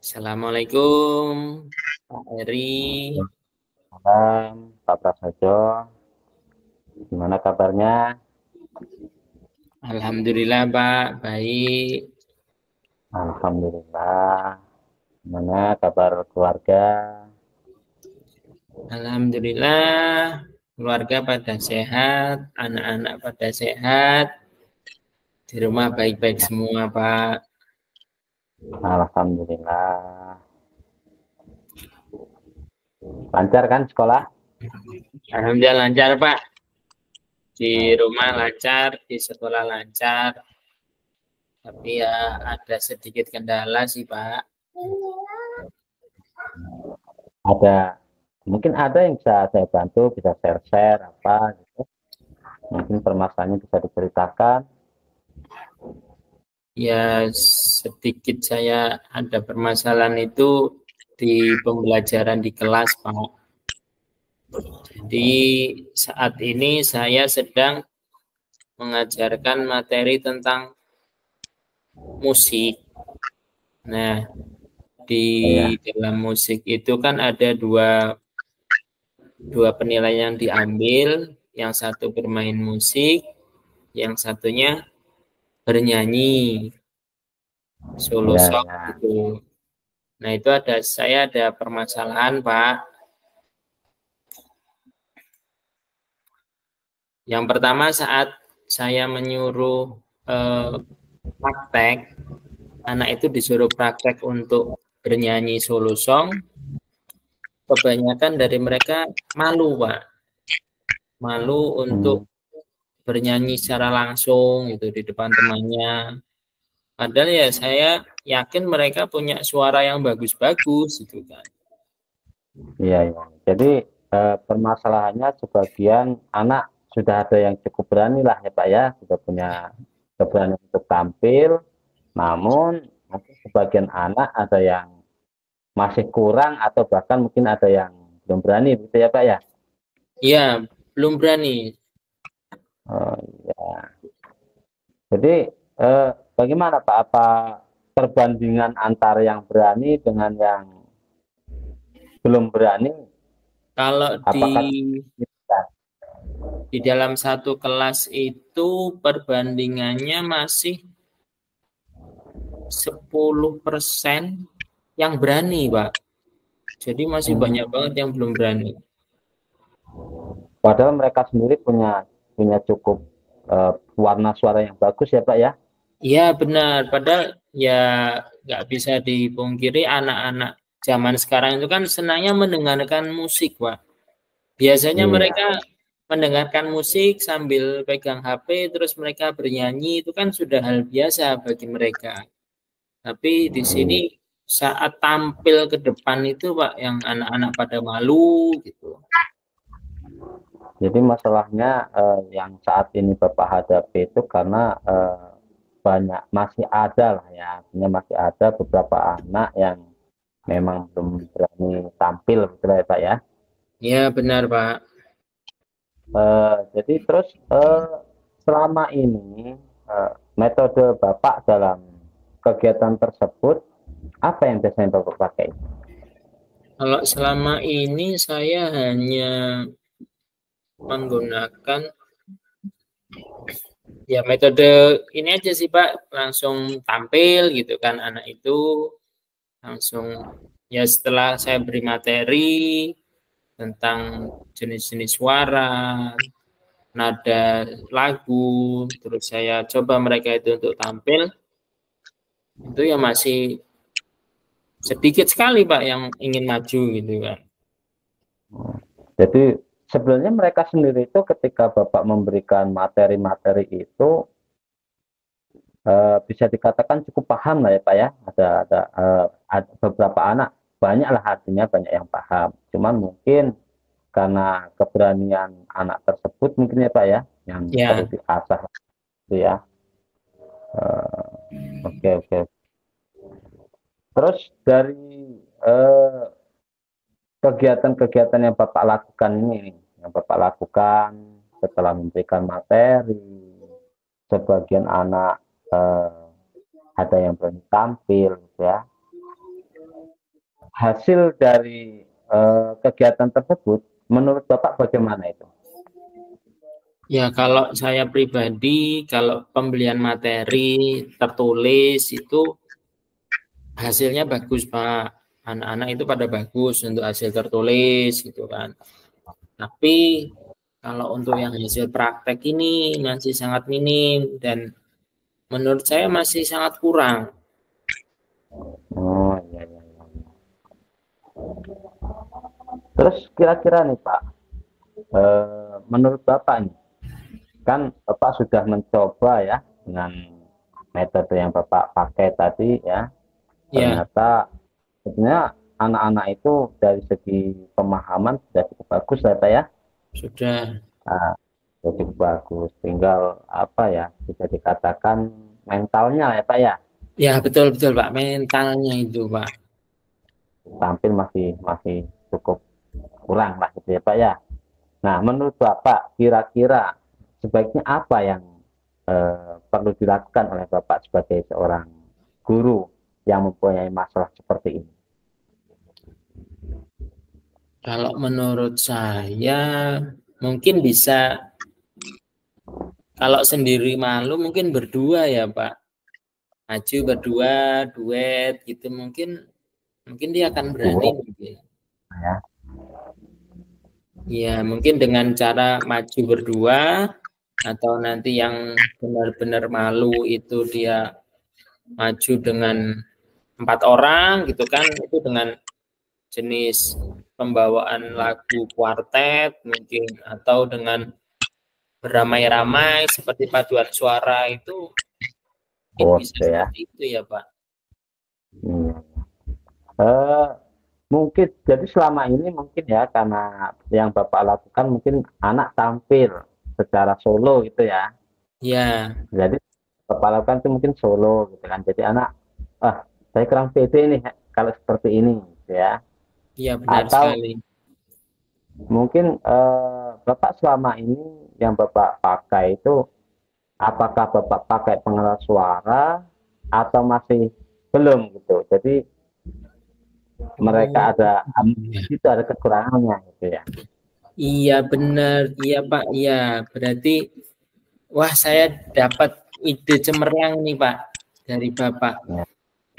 Assalamualaikum, Pak Eri. Malam, Pak Prasojo. Gimana kabarnya? Alhamdulillah, Pak. Baik. Alhamdulillah. Gimana kabar keluarga? Alhamdulillah, keluarga pada sehat, anak-anak pada sehat, di rumah baik-baik semua, Pak. Alhamdulillah. Lancar kan sekolah? Alhamdulillah lancar, Pak. Di rumah lancar, di sekolah lancar. Tapi ya ada sedikit kendala sih, Pak. Ada, mungkin ada yang bisa saya bantu, bisa share-share apa gitu. Mungkin permasalahannya bisa diceritakan. Ya sedikit saya ada permasalahan itu di pembelajaran di kelas, Pak. Jadi saat ini saya sedang mengajarkan materi tentang musik. Nah, di Ya, dalam musik itu kan ada dua penilaian yang diambil. Yang satu bermain musik, yang satunya bernyanyi, solo ya, song ya. gitu. Nah, itu saya ada permasalahan, Pak. Yang pertama saat saya menyuruh praktek, anak itu disuruh praktek untuk bernyanyi solo song, kebanyakan dari mereka malu, Pak. Malu Hmm, untuk bernyanyi secara langsung gitu di depan temannya. Padahal ya saya yakin mereka punya suara yang bagus-bagus gitu kan. iya, iya. Jadi permasalahannya sebagian anak sudah ada yang cukup berani lah ya Pak ya, sudah punya keberanian untuk tampil. Namun mungkin sebagian anak ada yang masih kurang atau bahkan mungkin ada yang belum berani gitu ya Pak ya. Iya, belum berani. Oh, ya. Jadi bagaimana Pak? Apa perbandingan antara yang berani dengan yang belum berani? Kalau Apakah di dalam satu kelas itu perbandingannya masih 10% yang berani, Pak. Jadi masih banyak banget yang belum berani. padahal mereka sendiri punya punya cukup warna suara yang bagus ya Pak ya? Iya benar, padahal ya nggak bisa dipungkiri anak-anak zaman sekarang itu kan senangnya mendengarkan musik, Pak. Biasanya Iya. mereka mendengarkan musik sambil pegang HP, terus mereka bernyanyi, itu kan sudah hal biasa bagi mereka. Tapi di sini Iya. saat tampil ke depan itu, Pak, yang anak-anak pada malu gitu. Jadi masalahnya yang saat ini Bapak hadapi itu karena banyak masih ada lah ya, artinya masih ada beberapa anak yang memang belum berani tampil gitu lah ya Pak ya. Ya benar, Pak. Jadi terus selama ini metode Bapak dalam kegiatan tersebut apa yang biasanya Bapak pakai? Kalau selama ini saya hanya menggunakan ya metode ini aja sih Pak, langsung tampil gitu kan anak itu langsung ya setelah saya beri materi tentang jenis-jenis suara, nada lagu, terus saya coba mereka itu untuk tampil, itu ya masih sedikit sekali Pak yang ingin maju gitu kan. Jadi sebenarnya mereka sendiri itu ketika Bapak memberikan materi-materi itu bisa dikatakan cukup paham lah ya Pak ya. Ada beberapa anak, banyak lah artinya banyak yang paham. Cuman mungkin karena keberanian anak tersebut mungkin ya Pak ya, yang perlu Ya, diasah gitu ya. Oke, oke. Terus dari eh, kegiatan-kegiatan yang Bapak lakukan ini, yang Bapak lakukan setelah memberikan materi, sebagian anak ada yang berani tampil, gitu ya. hasil dari kegiatan tersebut menurut Bapak bagaimana itu? Ya, kalau saya pribadi, kalau pembelian materi tertulis itu hasilnya bagus, Pak. Anak-anak itu pada bagus untuk hasil tertulis gitu kan. Tapi kalau untuk yang hasil praktek ini masih sangat minim dan menurut saya masih sangat kurang. Oh iya, iya, iya. Terus kira-kira nih Pak, menurut Bapak nih, kan Bapak sudah mencoba ya dengan metode yang Bapak pakai tadi ya, Ya, ternyata sebenarnya anak-anak itu dari segi pemahaman sudah cukup bagus ya Pak ya. sudah. Nah, sudah cukup bagus, tinggal apa ya, bisa dikatakan mentalnya ya Pak ya, Ya, betul-betul Pak. Mentalnya itu Pak. tampil masih masih cukup kurang lah gitu ya Pak ya. Nah, menurut Bapak kira-kira sebaiknya apa yang perlu dilakukan oleh Bapak sebagai seorang guru yang mempunyai masalah seperti ini? Kalau menurut saya mungkin bisa, kalau sendiri malu mungkin berdua ya Pak. Maju berdua, duet gitu mungkin mungkin dia akan berani Dua mungkin. ya. Ya, mungkin dengan cara maju berdua atau nanti yang benar-benar malu itu dia maju dengan 4 orang gitu kan, itu dengan jenis pembawaan lagu kuartet mungkin atau dengan beramai-ramai seperti paduan suara itu mungkin Oh, bisa gitu ya. seperti itu ya Pak. Hmm. Eh, mungkin jadi selama ini mungkin ya karena yang Bapak lakukan mungkin anak tampil secara solo gitu ya. Ya, Jadi Bapak lakukan itu mungkin solo gitu kan. Jadi anak, ah saya kurang pede nih kalau seperti ini gitu ya. ya benar Atau sekali. mungkin Bapak selama ini yang Bapak pakai itu apakah Bapak pakai pengeras suara atau masih belum gitu. Jadi mereka Oh, ada iya. itu ada kekurangannya gitu ya. Iya benar, iya Pak, iya. Berarti wah saya dapat ide cemerlang nih Pak dari Bapak. Ya.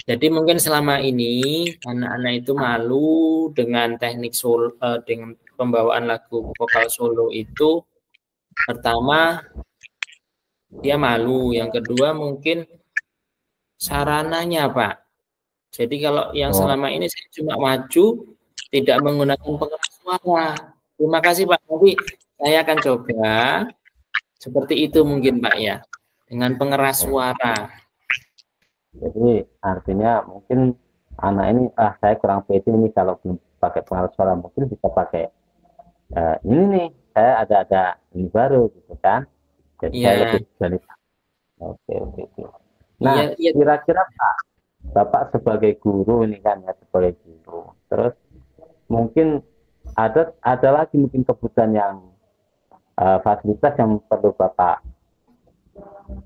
Jadi mungkin selama ini anak-anak itu malu dengan teknik solo, dengan pembawaan lagu vokal solo itu. Pertama dia malu, yang kedua mungkin sarananya Pak. Jadi kalau yang Oh, selama ini saya cuma maju, tidak menggunakan pengeras suara. Terima kasih Pak. Nanti saya akan coba seperti itu mungkin Pak ya, dengan pengeras ya. suara. Jadi artinya mungkin anak ini saya kurang pede ini kalau belum pakai pengaruh suara mungkin bisa pakai ini nih saya ada ini baru gitu kan. Jadi saya Ya, lebih berani. Oke, oke, oke. Nah, iya, iya. kira-kira Pak, Bapak sebagai guru ini kan ya sebagai guru. Terus mungkin ada lagi mungkin kebutuhan yang fasilitas yang perlu Bapak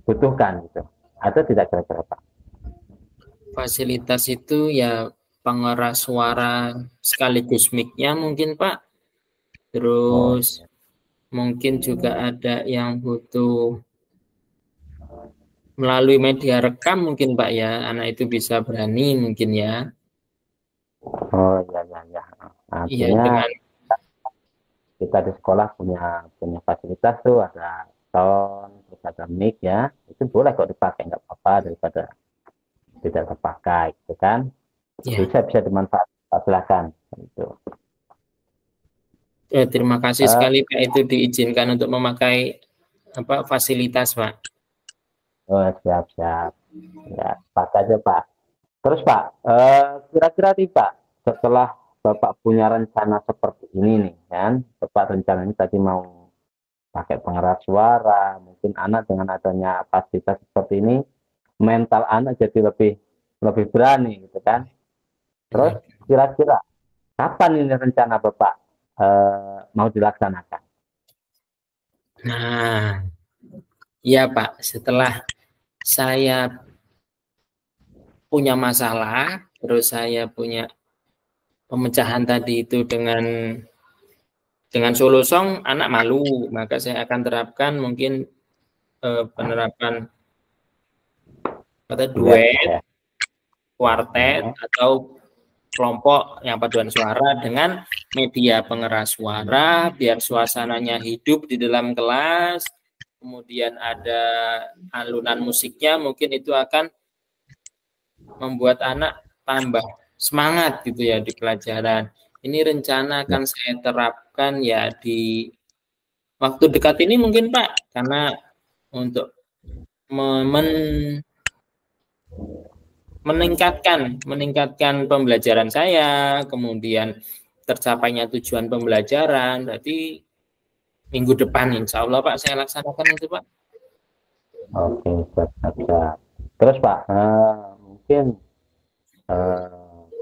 butuhkan gitu. Ada tidak kira-kira Pak? Fasilitas itu ya pengeras suara sekaligus mic-nya mungkin Pak. Oh, Terus mungkin juga ada yang butuh melalui media rekam mungkin Pak ya. Anak itu bisa berani mungkin ya. oh ya, ya, ya. Iya Artinya dengan kita di sekolah punya punya fasilitas tuh ada sound, terus ada mic ya. Itu boleh kok dipakai nggak apa-apa daripada tidak terpakai gitu kan. ya. Bisa dimanfaatkan silakan itu. Terima kasih Eh, sekali Pak itu diizinkan untuk memakai apa fasilitas Pak. oh, siap-siap. Ya, pakai aja Pak. Terus Pak, kira-kira nih Pak, setelah Bapak punya rencana seperti ini nih kan, Bapak rencananya tadi mau pakai pengeras suara, mungkin anak dengan adanya fasilitas seperti ini, mental anak jadi lebih lebih berani gitu kan. Terus Ya. kira-kira kapan ini rencana Bapak mau dilaksanakan? Nah, ya Pak, setelah saya punya masalah, terus saya punya pemecahan tadi itu dengan solo song anak malu, maka saya akan terapkan mungkin penerapan kata duet, kuartet atau kelompok yang paduan suara dengan media pengeras suara biar suasananya hidup di dalam kelas. Kemudian ada alunan musiknya, mungkin itu akan membuat anak tambah semangat gitu ya di pelajaran. Ini rencana akan saya terapkan ya di waktu dekat ini mungkin Pak, karena untuk meningkatkan pembelajaran saya, kemudian tercapainya tujuan pembelajaran. Berarti minggu depan insya Allah Pak saya laksanakan itu Pak. Oke, siap. Terus Pak, mungkin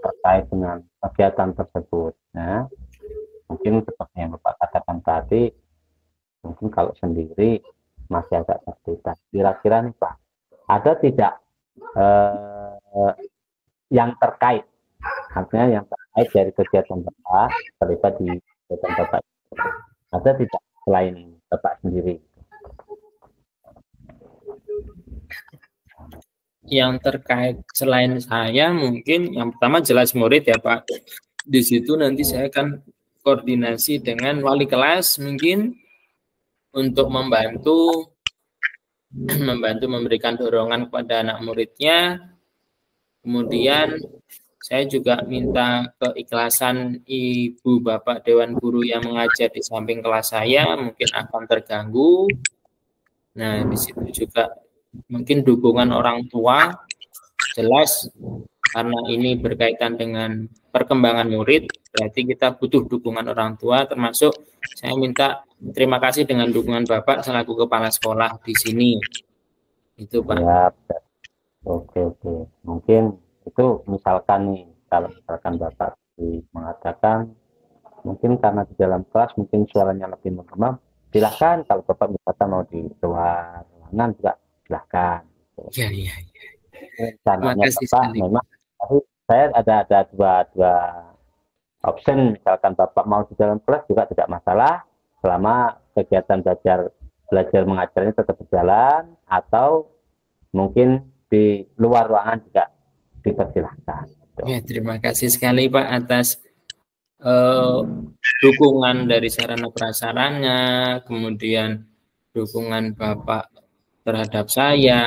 terkait dengan kegiatan tersebut, ya, mungkin seperti yang Bapak katakan tadi, mungkin kalau sendiri masih agak terbatas. Kira-kira nih Pak, ada tidak yang terkait, artinya yang terkait dari kegiatan Bapak, terlibat di kegiatan Bapak, ada tidak selain Bapak sendiri? Yang terkait selain saya mungkin yang pertama jelas murid ya Pak. Di situ nanti saya akan koordinasi dengan wali kelas mungkin untuk membantu memberikan dorongan kepada anak muridnya. Kemudian saya juga minta keikhlasan ibu bapak dewan guru yang mengajar di samping kelas saya mungkin akan terganggu. Nah, di situ juga mungkin dukungan orang tua jelas karena ini berkaitan dengan perkembangan murid, berarti kita butuh dukungan orang tua, termasuk saya minta terima kasih dengan dukungan Bapak selaku kepala sekolah di sini. Itu Pak. Ya, oke. Mungkin itu misalkan nih, kalau misalkan Bapak mengatakan mungkin karena di dalam kelas mungkin suaranya lebih menggema, silahkan. Kalau Bapak misalkan mau di luar ruangan juga silahkan. Iya. Rencananya Bapak memang, tapi saya ada dua option. Misalkan Bapak mau di dalam kelas juga tidak masalah, selama kegiatan belajar mengajarnya tetap berjalan, atau mungkin di luar ruangan juga dipersilahkan. Ya, terima kasih sekali Pak atas dukungan dari sarana prasarannya, kemudian dukungan Bapak terhadap saya,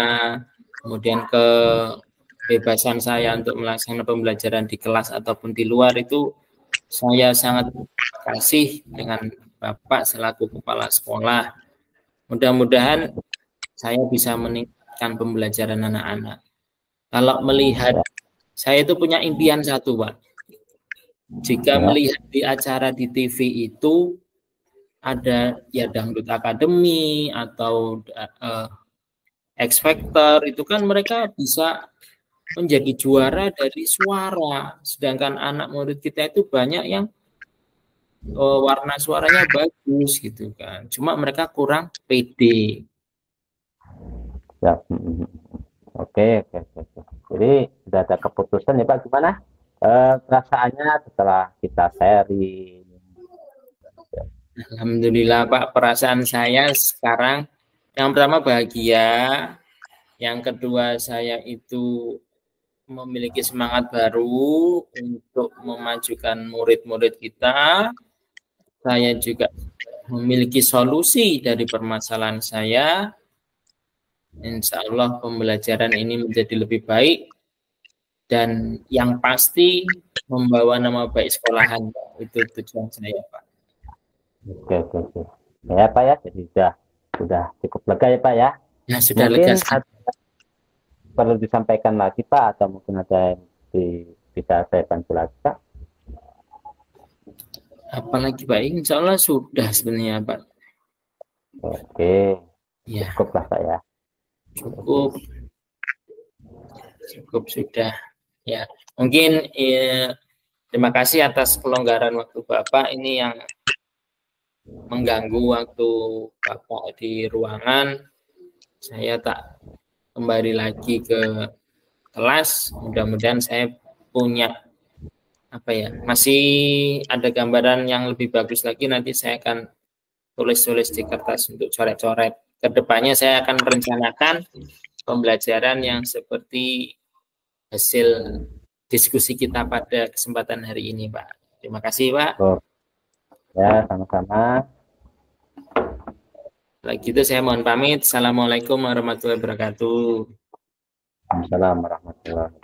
kemudian kebebasan saya untuk melaksanakan pembelajaran di kelas ataupun di luar itu saya sangat kasih dengan Bapak selaku kepala sekolah. Mudah-mudahan saya bisa meningkatkan pembelajaran anak-anak. Kalau melihat, saya itu punya impian satu, Pak. Jika melihat di acara di TV itu ada ya Dangdut Academy atau X Factor, itu kan mereka bisa menjadi juara dari suara. Sedangkan anak murid kita itu banyak yang warna suaranya bagus gitu kan. Cuma mereka kurang pede. Ya. Oke. Jadi sudah ada keputusan ya Pak, gimana perasaannya setelah kita sharing? Alhamdulillah Pak, perasaan saya sekarang yang pertama bahagia, yang kedua saya itu memiliki semangat baru untuk memajukan murid-murid kita. Saya juga memiliki solusi dari permasalahan saya. Insya Allah pembelajaran ini menjadi lebih baik dan yang pasti membawa nama baik sekolahan. Itu tujuan saya Pak. Oke. Ya Pak ya, jadi sudah cukup lega ya Pak ya. Ya sudah mungkin lega. Perlu disampaikan lagi Pak, atau mungkin ada yang bisa saya bantu lagi Pak? Apalagi Pak, insya Allah sudah sebenarnya Pak. Oke, ya. Cukup lah Pak ya. Cukup sudah. Ya, mungkin terima kasih atas pelonggaran waktu Bapak ini yang mengganggu waktu Bapak di ruangan. Saya tak kembali lagi ke kelas. Mudah-mudahan saya punya apa ya, masih ada gambaran yang lebih bagus lagi, nanti saya akan tulis-tulis di kertas untuk coret-coret. Kedepannya saya akan merencanakan pembelajaran yang seperti hasil diskusi kita pada kesempatan hari ini, Pak. Terima kasih, Pak. Oh, ya, sama-sama. Lagi itu saya mohon pamit. Assalamualaikum warahmatullahi wabarakatuh. Assalamualaikum warahmatullahi wabarakatuh.